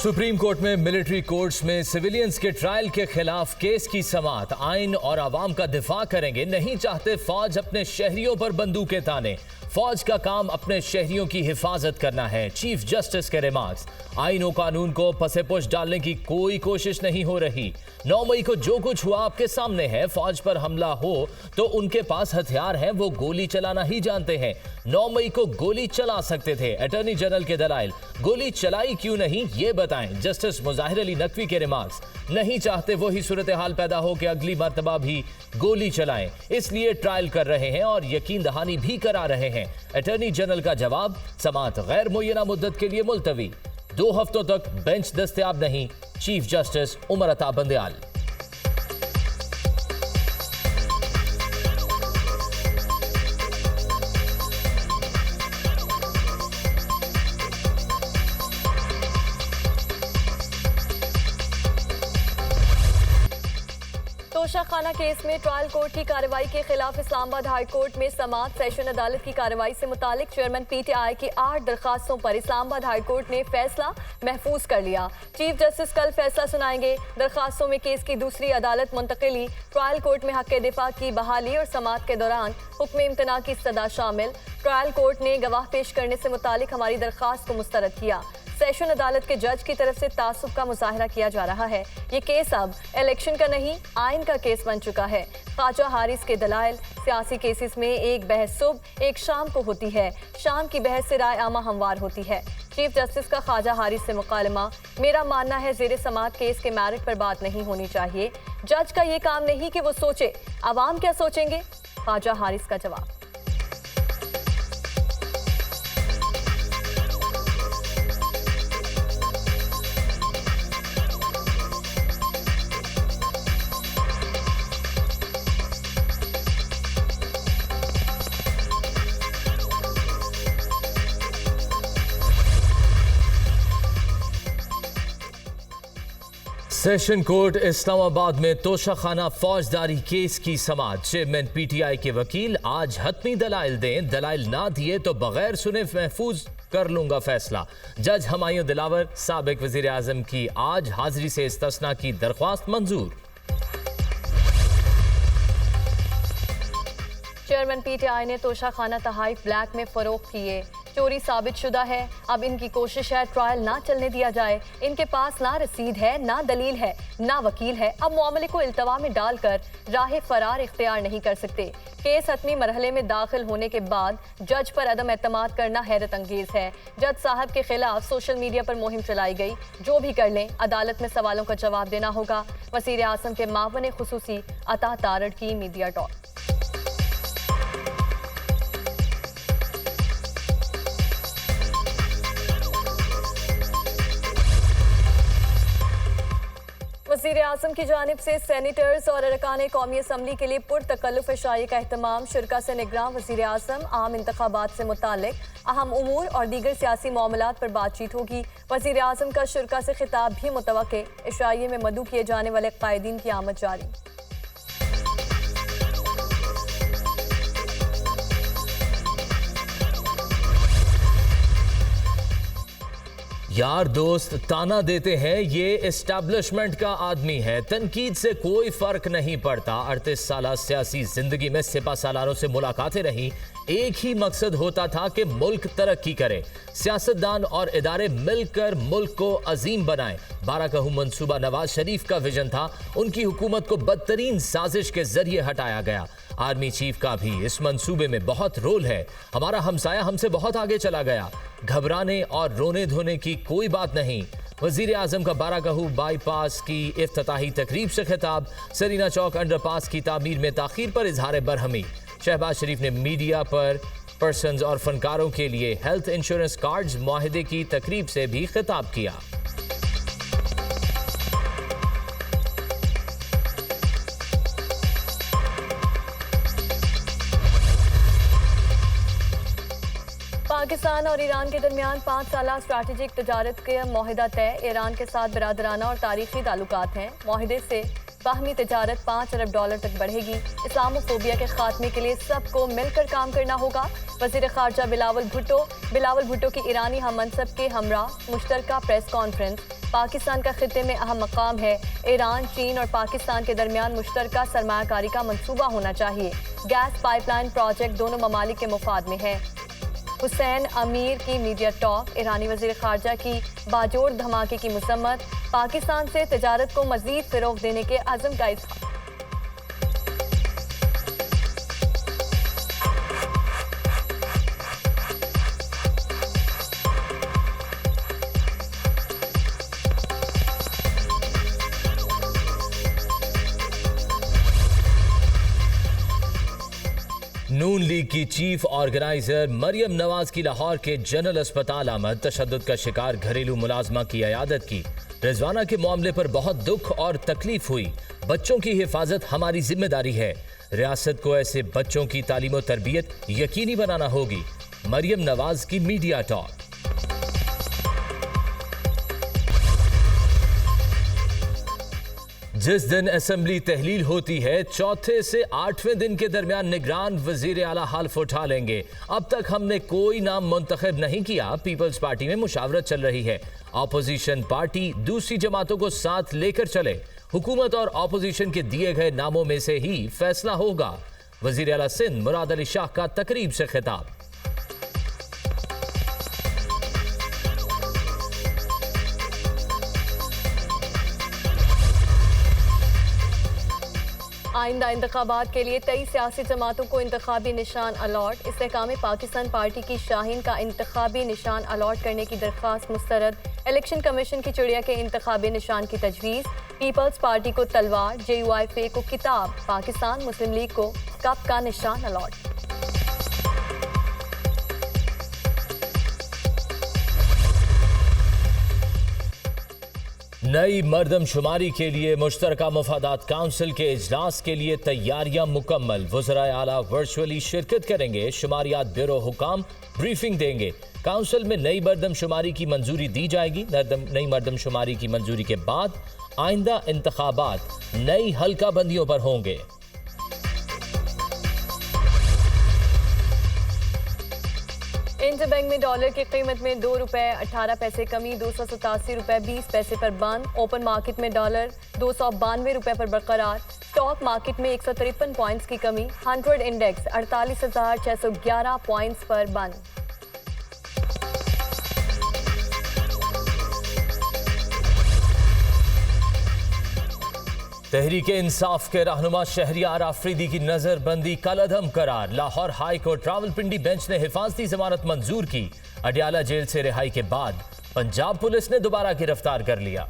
Supreme court में military courts में civilians के ट्रायल के खिलाफ केस की समाअत। आइन और आवाम का दिफा करेंगे। नहीं चाहते फौज अपने शहरियों पर बंदूकें ताने। फौज का काम अपने शहरियों की हिफाजत करना है। चीफ जस्टिस के रिमार्क्स। आइन और कानून को पसेपुश डालने की कोई कोशिश नहीं हो रही। 9 मई को जो कुछ हुआ आपके सामने है। फौज पर हमला हो तो उनके पास हथियार हैं, वो गोली चलाना ही जानते हैं। 9 मई को गोली चला सकते थे। अटॉर्नी जनरल के दलाइल। गोली चलाई क्यों नहीं ये बताएं। जस्टिस मुजाहिर अली नकवी के रिमार्क्स। नहीं चाहते वही सूरत हाल पैदा हो कि अगली मर्तबा भी गोली चलाएं, इसलिए ट्रायल कर रहे हैं और यकीन दहानी भी करा रहे हैं। अटॉर्नी जनरल का जवाब, समाअत गैर मुय्यना मुद्दत के लिए मुलतवी। 2 हफ्तों तक बेंच दस्तयाब नहीं। Chief justice Umar Ata Bandial. Toshakhana case में ट्रायल कोर्ट की कार्रवाई के खिलाफ इस्लामाबाद हाई कोर्ट में समाअत। सेशन अदालत की कार्रवाई से मुतालिक चेयरमैन पीटीआई की 8 दरखास्तों पर इस्लामाबाद हाई कोर्ट ने फैसला महफूज कर लिया। चीफ जस्टिस कल फैसला सुनाएंगे। दरखास्तों में केस की दूसरी अदालत मुंतकिली, ट्रायल कोर्ट में हक दिफा की बहाली और समाअत के दौरान हुक्म इम्तना की इस्तदा शामिल। ट्रायल कोर्ट ने गवाह पेश करने से मुतालिक हमारी दरखास्त को मुस्तरद किया। सेशन अदालत के जज की तरफ से तासुब का मुजाहरा किया जा रहा है। ये केस अब इलेक्शन का नहीं, आइन का केस बन चुका है। ख्वाजा हारिस के दलाइल। सियासी केसेस में एक बहस सुबह एक शाम को होती है। शाम की बहस से राय आमा हमवार होती है। चीफ जस्टिस का ख्वाजा हारिस से मुकालमा। मेरा मानना है ज़ेरे समाअत केस के मैरिट पर बात नहीं होनी चाहिए। जज का ये काम नहीं कि वो सोचे, अवाम क्या सोचेंगे। ख्वाजा हारिस का जवाब। सेशन कोर्ट इस्लामाबाद में तोशाखाना फौजदारी केस की समाअत। चेयरमैन पीटीआई के वकील आज हतमी दलाइल दें। दलाइल ना दिए तो बगैर सुने महफूज कर लूंगा फैसला। जज हमायूं दिलावर। साबिक वजीर आजम की आज हाजिरी से इस्तिस्ना की दरख्वास्त मंजूर। चेयरमैन पीटीआई ने तोशाखाना तहाइफ ब्लैक में फरोख्त किए। चोरी साबित शुदा है। अब इनकी कोशिश है ट्रायल ना चलने दिया जाए। इनके पास ना रसीद है, ना दलील है, ना वकील है। अब मामले को इल्तवा में डालकर राह फरार इख्तियार नहीं कर सकते। केस हतमी मरहले में दाखिल होने के बाद जज पर अदम एतमाद करना हैरत अंगेज है। जज साहब के खिलाफ सोशल मीडिया पर मुहिम चलाई गई। जो भी कर लें, अदालत में सवालों का जवाब देना होगा। वज़ीर आज़म के मावन खुसूसी अता तारड़ की मीडिया टॉक। वज़ीर आज़म की जानिब से सेनेटर्स और अरकान कौमी असम्बली के लिए पुरतकल्लुफ़ इशाई का एहतमाम। शुरा से निगरान वज़ीर आज़म आम इंतखाबात से मुताल्लिक अहम उमूर और दीगर सियासी मामलात पर बातचीत होगी। वज़ीर आज़म का शुरा से खिताब भी मुतवक्के। इशाइये में मदऊ किए जाने वाले कायदीन की आमद जारी। यार दोस्त ताना देते हैं, ये एस्टैब्लिशमेंट का आदमी है। तनकीद से कोई फर्क नहीं पड़ता। 38 साल सियासी जिंदगी में सिपा सालारों से मुलाकातें रही। एक ही मकसद होता था कि मुल्क तरक्की करे। सियासतदान और इदारे मिलकर मुल्क को अजीम बनाएं। 12 कहू मंसूबा नवाज शरीफ का विजन था। उनकी हुकूमत को बदतरीन साजिश के जरिए हटाया गया। आर्मी चीफ का भी इस मंसूबे में बहुत रोल है। हमारा हमसाया हमसे बहुत आगे चला गया। घबराने और रोने धोने की कोई बात नहीं। वजीर आजम का 12 कहू बाईपास की इफ्तिताही तकरीब से खिताब। सरीना चौक अंडरपास की तामीर में ताखीर पर इजहार बरहमी। शहबाज शरीफ ने मीडिया पर पर्सन्स और फनकारों के लिए हेल्थ इंश्योरेंस कार्ड्स मुआहिदे की तकरीब से भी खिताब किया। पाकिस्तान और ईरान के दरमियान 5 साला स्ट्रैटेजिक तजारत का मुआहिदा तय। ईरान के साथ बिरादराना और तारीखी ताल्लुकात हैं। मुआहिदे से बाहमी तिजारत 5 अरब डॉलर तक बढ़ेगी। इस्लामोफोबिया के खात्मे के लिए सबको मिलकर काम करना होगा। वज़ीर ख़ारजा बिलावल भुट्टो की ईरानी हम मनसब के हमरा मुश्तरका प्रेस कॉन्फ्रेंस। पाकिस्तान का खित्ते में अहम मकाम है। ईरान, चीन और पाकिस्तान के दरमियान मुश्तरका सरमायाकारी का मंसूबा होना चाहिए। गैस पाइपलाइन प्रोजेक्ट दोनों ममालिक के मुफाद में है। हुसैन अमीर की मीडिया टॉक। ईरानी वज़ीर ख़ारजा की बाजोड़ धमाके की मसम्मत। पाकिस्तान से तिजारत को मज़ीद फ़रोग़ देने के अज़्म का इज़हार। नून लीग की चीफ ऑर्गेनाइजर मरियम नवाज की लाहौर के जनरल अस्पताल आमद। तशद्दुद का शिकार घरेलू मुलाजमा की अयादत की। रिजवाना के मामले पर बहुत दुख और तकलीफ हुई। बच्चों की हिफाजत हमारी जिम्मेदारी है। रियासत को ऐसे बच्चों की तालीम और तरबियत यकीनी बनाना होगी। मरियम नवाज की मीडिया टॉक। जिस दिन असेंबली तहलील होती है, चौथे से 8वें दिन के दरमियान निगरान वजीर आला हल्फ उठा लेंगे। अब तक हमने कोई नाम मुंतखब नहीं किया। पीपल्स पार्टी में मुशावरत चल रही है। अपोजिशन पार्टी दूसरी जमातों को साथ लेकर चले। हुकूमत और अपोजिशन के दिए गए नामों में से ही फैसला होगा। वजीर आला सिंध मुराद अली शाह का तकरीब से खिताब। आइंदा इंतखाबात के लिए 23 सियासी जमातों को इंतखाबी निशान अलॉट। इस्तेहकाम पाकिस्तान पार्टी की शाहीन का इंतखाबी निशान अलॉट करने की दरख्वास्त मुस्तरद। इलेक्शन कमीशन की चिड़िया के इंतखाबी निशान की तजवीज़। पीपल्स पार्टी को तलवार, JUIF को किताब। पाकिस्तान मुस्लिम लीग को कप का निशान अलॉट। नई मरदमशुमारी के लिए मुश्तरका मुफादात काउंसिल के इजलास के लिए तैयारियां मुकम्मल। वज़राए आला वर्चुअली शिरकत करेंगे। शुमारियात ब्यूरो हुकाम ब्रीफिंग देंगे। काउंसिल में नई मरदमशुमारी की मंजूरी दी जाएगी। नई मरदमशुमारी की मंजूरी के बाद आइंदा इंतखाबात नई हल्का बंदियों पर होंगे। इंटरबैंक में डॉलर की कीमत में 2 रुपए 18 पैसे कमी, 287 रुपए 20 पैसे पर बंद। ओपन मार्केट में डॉलर 292 रुपए पर बरकरार। स्टॉक मार्केट में 153 पॉइंट्स की कमी। 100 इंडेक्स 48,611 पॉइंट्स पर बंद। तहरीके इंसाफ के रहनुमा शहरियार आफरीदी की नजरबंदी कलअदम करार। Lahore high court Rawalpindi bench ने हिफाजती जमानत मंजूर की। अडियाला जेल से रिहाई के बाद पंजाब पुलिस ने दोबारा गिरफ्तार कर लिया।